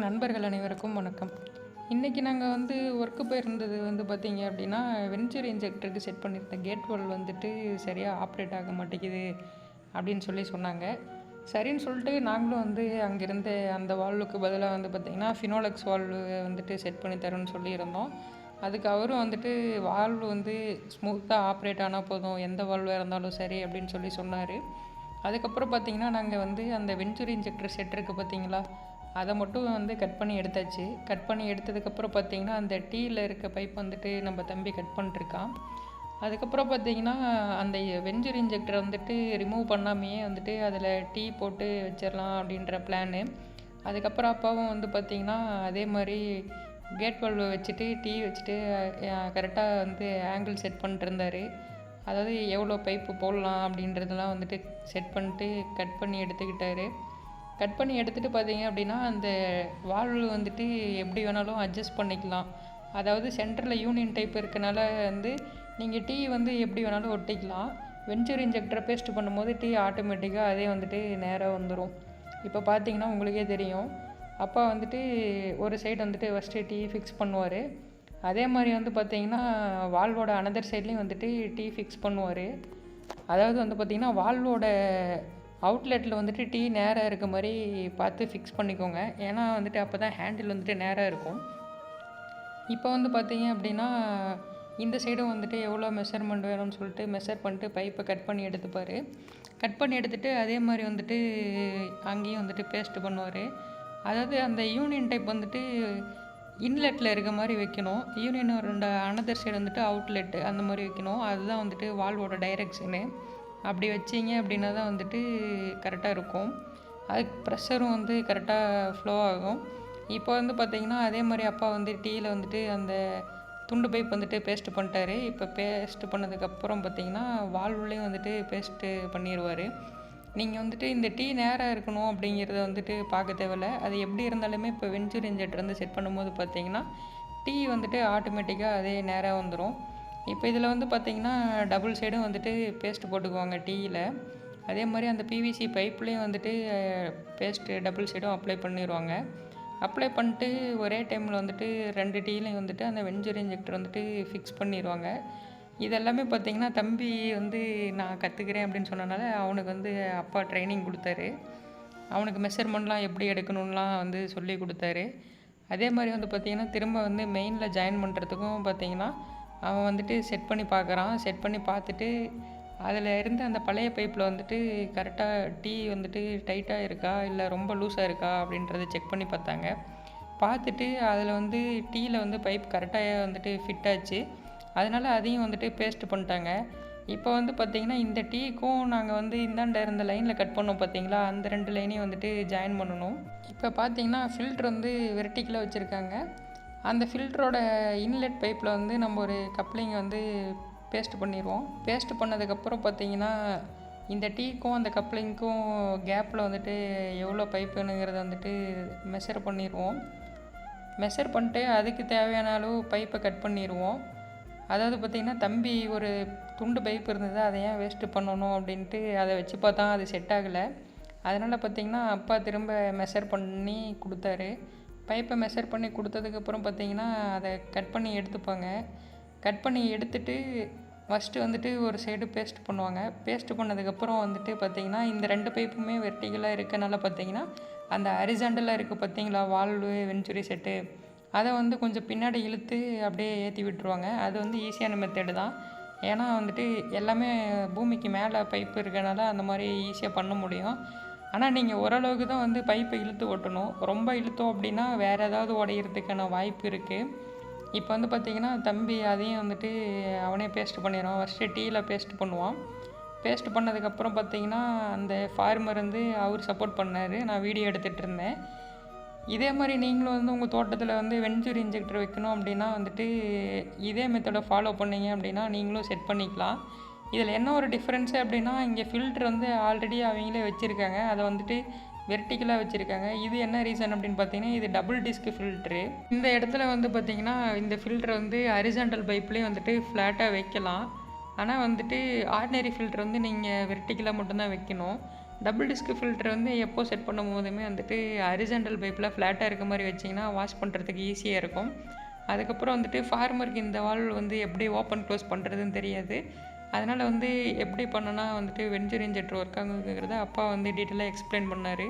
நண்பர்கள் அனைவருக்கும் வணக்கம். இன்றைக்கி நாங்கள் ஒர்க்கு போயிருந்தது பார்த்தீங்க அப்படின்னா, வென்ச்சர் இன்ஜெக்டருக்கு செட் பண்ணியிருந்த கேட் வால்வ் சரியாக ஆப்ரேட் ஆக மாட்டேங்குது அப்படின்னு சொன்னாங்க. சரின்னு சொல்லிட்டு நாங்களும் அங்கேருந்து அந்த வால்வுக்கு பதிலாக பார்த்திங்கன்னா ஃபினோலெக்ஸ் வால்வு செட் பண்ணி தரோன்னு சொல்லியிருந்தோம். அதுக்கு அவரும் வால்வு ஸ்மூத்தாக ஆப்ரேட் ஆனால் போதும், எந்த வால்வாக இருந்தாலும் சரி அப்படின்னு சொன்னார். அதுக்கப்புறம் பார்த்திங்கன்னா நாங்கள் அந்த வென்ச்சர் இன்ஜெக்டர் செட் இருக்குது பார்த்திங்களா, அதை மட்டும் கட் பண்ணி எடுத்தாச்சு. கட் பண்ணி எடுத்ததுக்கப்புறம் பார்த்திங்கன்னா அந்த டீயில் இருக்க பைப் நம்ம தம்பி கட் பண்ணிட்டுருக்கான். அதுக்கப்புறம் பார்த்திங்கன்னா அந்த வென்ச்சர் இன்ஜெக்டரை ரிமூவ் பண்ணாமையே அதில் டீ போட்டு வச்சிடலாம் அப்படின்ற பிளானு. அதுக்கப்புறம் அப்பாவும் பார்த்திங்கன்னா அதே மாதிரி கேட் வால்வை வச்சுட்டு டீ வச்சுட்டு கரெக்டாக ஆங்கிள் செட் பண்ணிட்டு இருந்தார். அதாவது எவ்வளோ பைப்பு போடலாம் அப்படின்றதெல்லாம் செட் பண்ணிட்டு கட் பண்ணி எடுத்துக்கிட்டாரு. கட் பண்ணி எடுத்துகிட்டு பார்த்தீங்க அப்படின்னா அந்த வால்வு எப்படி வேணாலும் அட்ஜஸ்ட் பண்ணிக்கலாம். அதாவது சென்டரில் யூனியன் டைப் இருக்கனால நீங்கள் டீ எப்படி வேணாலும் ஒட்டிக்கலாம். வென்ச்சர் இன்ஜெக்டரை பேஸ்ட் பண்ணும்போது டீ ஆட்டோமேட்டிக்காக அதே நேராக வந்துடும். இப்போ பார்த்தீங்கன்னா உங்களுக்கே தெரியும். அப்பா ஒரு சைடு ஃபஸ்ட்டு டீ ஃபிக்ஸ் பண்ணுவார். அதே மாதிரி பார்த்தீங்கன்னா வால்வோட அனதர் சைட்லேயும் டீ ஃபிக்ஸ் பண்ணுவார். அதாவது பார்த்திங்கன்னா வால்வோட அவுட்லெட்டில் டீ நேராக இருக்க மாதிரி பார்த்து ஃபிக்ஸ் பண்ணிக்கோங்க. ஏன்னா அப்போ தான் ஹேண்டில் நேராக இருக்கும். இப்போ பார்த்தீங்க அப்படின்னா இந்த சைடும் எவ்வளோ மெஷர்மெண்ட் வேணும்னு சொல்லிட்டு மெஷர் பண்ணிட்டு பைப்பை கட் பண்ணி எடுத்துப்பார். கட் பண்ணி எடுத்துகிட்டு அதே மாதிரி அங்கேயும் பேஸ்ட் பண்ணுவார். அதாவது அந்த யூனியன் டைப் இன்லெட்டில் இருக்க மாதிரி வைக்கணும். யூனியன் ரெண்டு அனதர் சைடு அவுட்லெட்டு அந்த மாதிரி வைக்கணும். அதுதான் வால்வோட டைரெக்ஷனு. அப்படி வச்சிங்க அப்படின்னா தான் கரெக்டாக இருக்கும். அதுக்கு ப்ரெஷரும் கரெக்டாக ஃப்ளோ ஆகும். இப்போ பார்த்திங்கன்னா அதே மாதிரி அப்பா டீயில் அந்த துண்டு பைப் பேஸ்ட்டு பண்ணிட்டாரு. இப்போ பேஸ்ட்டு பண்ணதுக்கப்புறம் பார்த்திங்கன்னா வால்வுலேயும் பேஸ்ட்டு பண்ணிடுவார். நீங்கள் இந்த டீ நேராக இருக்கணும் அப்படிங்கிறத பார்க்க தேவையில்ல. அது எப்படி இருந்தாலுமே இப்போ வென்ச்சர் இன்ஜெக்டர் செட் பண்ணும்போது பார்த்திங்கன்னா டீ ஆட்டோமேட்டிக்காக அதே நேராக வந்துடும். இப்போ இதில் பார்த்திங்கன்னா டபுள் சைடும் பேஸ்ட் போட்டுக்குவாங்க டீயில். அதே மாதிரி அந்த பிவிசி பைப்லேயும் பேஸ்ட்டு டபுள் சைடும் அப்ளை பண்ணிடுவாங்க. அப்ளை பண்ணிட்டு ஒரே டைமில் ரெண்டு டீலையும் அந்த வென்ச்சர் இன்ஜெக்டர் ஃபிக்ஸ் பண்ணிடுவாங்க. இதெல்லாமே பார்த்திங்கன்னா தம்பி நான் கற்றுக்கிறேன் அப்படின்னு சொன்னனால அவனுக்கு அப்பா ட்ரைனிங் கொடுத்தாரு. அவனுக்கு மெஷர்மெண்ட்லாம் எப்படி எடுக்கணும்லாம் சொல்லி கொடுத்தாரு. அதே மாதிரி பார்த்திங்கன்னா திரும்ப மெயினில் ஜாயின் பண்ணுறதுக்கும் பார்த்திங்கன்னா அவன் செட் பண்ணி பார்க்குறான். செட் பண்ணி பார்த்துட்டு அதில் இருந்து அந்த பழைய பைப்பில் கரெக்டாக டீ டைட்டாக இருக்கா இல்லை ரொம்ப லூஸாக இருக்கா அப்படின்றத செக் பண்ணி பார்த்தாங்க. பார்த்துட்டு அதில் டீயில் பைப் கரெக்டாக ஃபிட் ஆச்சு. அதனால் அதையும் பேஸ்ட் பண்ணிட்டாங்க. இப்போ பார்த்திங்கன்னா இந்த டீக்கும் நாங்கள் இந்தாண்ட இருந்த லைனில் கட் பண்ணோம் பார்த்திங்களா, அந்த ரெண்டு லைனையும் ஜாயின் பண்ணணும். இப்போ பார்த்திங்கன்னா ஃபில்ட்ரு வெர்டிக்கலாக வச்சுருக்காங்க. அந்த ஃபில்டரோட இன்லெட் பைப்பில் நம்ம ஒரு கப்ளிங் பேஸ்ட் பண்ணிடுவோம். பேஸ்ட் பண்ணதுக்கப்புறம் பார்த்திங்கன்னா இந்த டீக்கும் அந்த கப்ளிங்க்கும் கேப்பில் எவ்வளோ பைப்புங்கிறத மெஷர் பண்ணிடுவோம். மெஷர் பண்ணிட்டு அதுக்கு தேவையான அளவு பைப்பை கட் பண்ணிடுவோம். அதாவது பார்த்திங்கன்னா தம்பி ஒரு துண்டு பைப் இருந்தது, அதை ஏன் வேஸ்ட்டு பண்ணணும் அப்படின்ட்டு அதை வச்சு பார்த்தா அது செட் ஆகலை. அதனால் பார்த்திங்கன்னா அப்பா திரும்ப மெஷர் பண்ணி கொடுத்தாரு. பைப்பை மெஷர் பண்ணி கொடுத்ததுக்கப்புறம் பார்த்திங்கன்னா அதை கட் பண்ணி எடுத்துப்பாங்க. கட் பண்ணி எடுத்துகிட்டு ஃபஸ்ட்டு ஒரு சைடு பேஸ்ட் பண்ணுவாங்க. பேஸ்ட் பண்ணதுக்கப்புறம் பார்த்திங்கன்னா இந்த ரெண்டு பைப்புமே வெர்டிகலாக இருக்கனால பார்த்திங்கன்னா அந்த ஹரிசாண்டலாக இருக்குது பார்த்திங்களா வால்வு வென்ச்சுரி செட்டு, அதை கொஞ்சம் பின்னாடி இழுத்து அப்படியே ஏற்றி விட்டுருவாங்க. அது ஈஸியான மெத்தடு தான். ஏன்னா எல்லாமே பூமிக்கு மேலே பைப்பு இருக்கனால அந்த மாதிரி ஈஸியாக பண்ண முடியும். ஆனால் நீங்கள் ஓரளவுக்கு தான் பைப்பை இழுத்து ஓட்டணும். ரொம்ப இழுத்தோம் அப்படின்னா வேறு ஏதாவது உடையிறதுக்கான வாய்ப்பு இருக்குது. இப்போ பார்த்திங்கன்னா தம்பி அதையும் அவனே பேஸ்ட் பண்ணிடுவான். ஃபஸ்ட்டு டீயில் பேஸ்ட் பண்ணுவான். பேஸ்ட் பண்ணதுக்கப்புறம் பார்த்திங்கன்னா அந்த ஃபார்மர் அவர் சப்போர்ட் பண்ணார். நான் வீடியோ எடுத்துகிட்டு இருந்தேன். இதே மாதிரி நீங்களும் உங்கள் தோட்டத்தில் வென்ச்சர் இன்ஜெக்டர் வைக்கணும் அப்படின்னா இதே மெத்தடை ஃபாலோ பண்ணிங்க அப்படின்னா நீங்களும் செட் பண்ணிக்கலாம். இதில் என்ன ஒரு டிஃப்ரென்ஸு அப்படின்னா இங்கே ஃபில்ட்ரு ஆல்ரெடி அவங்களே வச்சுருக்காங்க. அதை வெர்டிக்கலாக வச்சுருக்காங்க. இது என்ன ரீசன் அப்படின்னு பார்த்தீங்கன்னா இது டபுள் டிஸ்க் ஃபில்ட்ரு. இந்த இடத்துல பார்த்திங்கன்னா இந்த ஃபில்ட்ரு ஹரிசாண்டல் பைப்லேயும் ஃப்ளாட்டாக வைக்கலாம். ஆனால் ஆர்டினரி ஃபில்ட்ரு நீங்கள் வெர்டிக்கலாக மட்டும்தான் வைக்கணும். டபுள் டிஸ்க் ஃபில்டர் வந்து எப்போ செட் பண்ணும் போதுமே வந்துட்டு ஹரிசாண்டல் பைப்பில் ஃப்ளாட்டாக இருக்க மாதிரி வச்சிங்கன்னா வாஷ் பண்ணுறதுக்கு ஈஸியாக இருக்கும். அதுக்கப்புறம் வந்துட்டு ஃபார்மருக்கு இந்த வால்வ் வந்து எப்படி ஓப்பன் க்ளோஸ் பண்ணுறதுன்னு தெரியாது. அதனால் வந்து எப்படி பண்ணனா வந்துட்டு வென்ச்சூர் இன்ஜெக்டர் ஒர்க் ஆகுங்கிறத அப்பா வந்து டீட்டெயிலாக எக்ஸ்பிளைன் பண்ணார்.